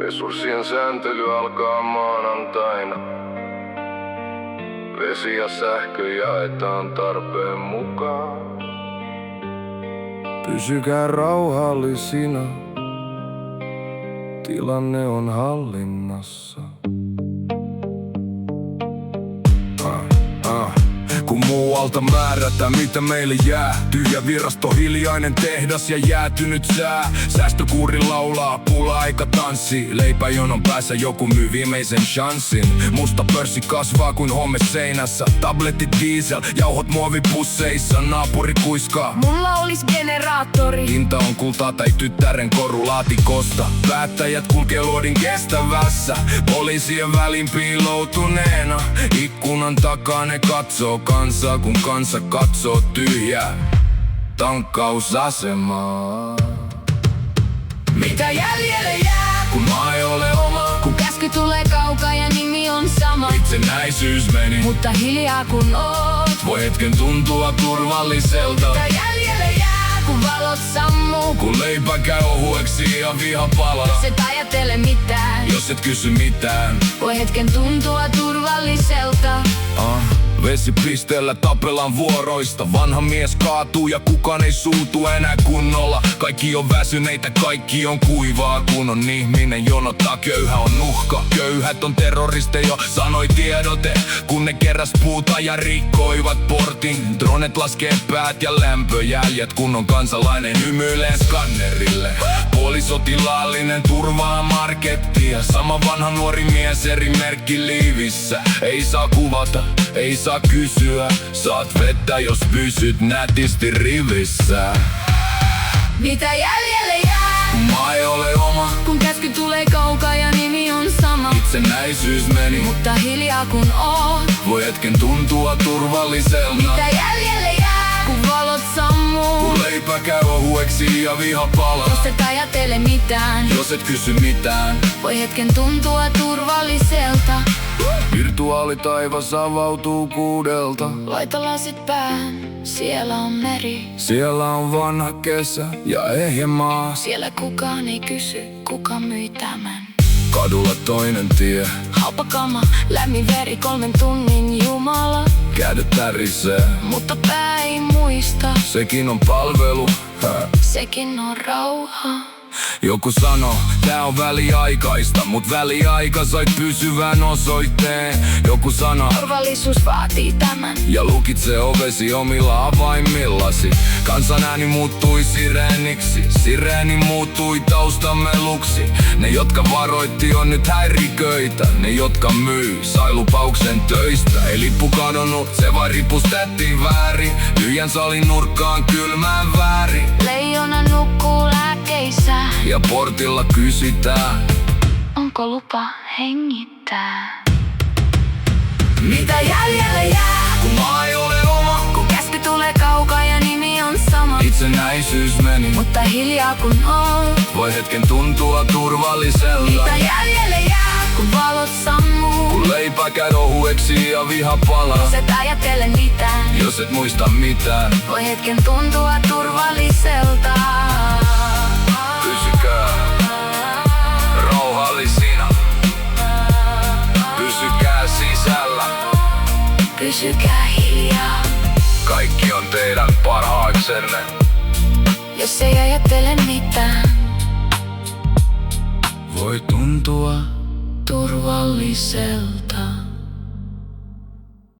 Resurssien sääntely alkaa maanantaina. Vesi ja sähkö jaetaan tarpeen mukaan. Pysykää rauhallisina, tilanne on hallinnassa. Kun muualta määrätään mitä meille jää. Tyhjä virasto, hiljainen tehdas ja jäätynyt sää. Säästökuuri laulaa, pula-aika tanssii. Leipäjonon päässä joku myy viimeisen chanssin. Musta pörssi kasvaa kuin home seinässä. Tabletit diesel, jauhot muovipusseissa. Naapuri kuiskaa, mulla olis generaattori. hinta on kultaa tai tyttären koru laatikosta. Päättäjät kulkee luodin kestävässä. Poliisien välin piiloutuneena. Ikkunan takaa ne katsoo kansaa, kun kansa katsoo tyhjää tankkausasemaa. Mitä jäljelle jää, Kun maa ei ole oma, kun käsky tulee kaukaa ja nimi on sama. itsenäisyys meni, Mutta hiljaa kun oot, voi hetken tuntua turvalliselta. mitä jäljelle jää, kun valot sammuu. Kun leipä käy ohueksi ja viha palaa. Jos et ajattele mitään, Jos et kysy mitään, voi hetken tuntua turvalliselta. Vesipisteellä tapellaan vuoroista. Vanha mies kaatuu ja kukaan ei suutu enää kunnolla. Kaikki on väsyneitä, kaikki on kuivaa. Kun on ihminen jonottaa, köyhä on uhka. Köyhät on terroristeja, sanoi tiedote. Kun ne keräs puuta ja rikkoivat portin. Dronet laskee päät ja lämpöjäljet. Kun on kansalainen hymyilee skannerille. Puolisotilaallinen turvaa markettia. Sama vanha nuori mies eri merkki liivissä. Ei saa kuvata, ei saa kysyä. Saat vettä jos pysyt nätisti rivissä. Mitä jäljelle jää, Kun maa ei ole oma, kun käsky tulee kaukaa ja nimi on sama. itsenäisyys meni, Mutta hiljaa kun oot, voi hetken tuntua turvalliselta. mitä jäljelle jää, kun valot sammuu. Kun leipä käy ohueksi ja viha palaa. Jos et ajattele mitään, Jos et kysy mitään, voi hetken tuntua turvalliselta. virtuaalitaivas avautuu kuudelta. Laita lasit päähän, siellä on meri. Siellä on vanha kesä ja ehjä maa. Siellä kukaan ei kysy, kuka myi tämän. Kadulla toinen tie, Halpa kama, lämmin veri 3 tunnin jumala. kädet tärisee, Mutta pää ei muista, sekin on palvelu. sekin on rauha. Joku sanoo, tää on väliaikaista, mut väliaika sait pysyvän osoitteen. Joku sanoo, Turvallisuus vaatii tämän. ja lukitse ovesi omilla avaimillasi. Kansan ääni muuttui sireeniksi, sireeni muuttui taustameluksi. Ne jotka varoitti on nyt häiriköitä, ne jotka myy sai lupauksen töistä. Ei lippu kadonnut, se vaan ripustettiin väärin. Tyhjän salin nurkkaan kylmään väärin. Leijona nukkuu lääkkeissä. Ja portilla kysytään, Onko lupa hengittää? Mitä jäljelle jää, kun maa ei ole oma, kun käsky tulee kaukaa ja nimi on sama. itsenäisyys meni, Mutta hiljaa kun oot, voi hetken tuntua turvalliselta. mitä jäljelle jää, kun valot sammuu. Kun leipä käy ohueksi ja viha palaa. Jos et ajattele mitään, Jos et muista mitään, voi hetken tuntua turvalliselta. pysykää rauhallisina. Pysykää sisällä, Pysykää hiljaa, kaikki on teidän parhaaksenne. jos ei ajattele mitään. Voi tuntua Turvalliselta.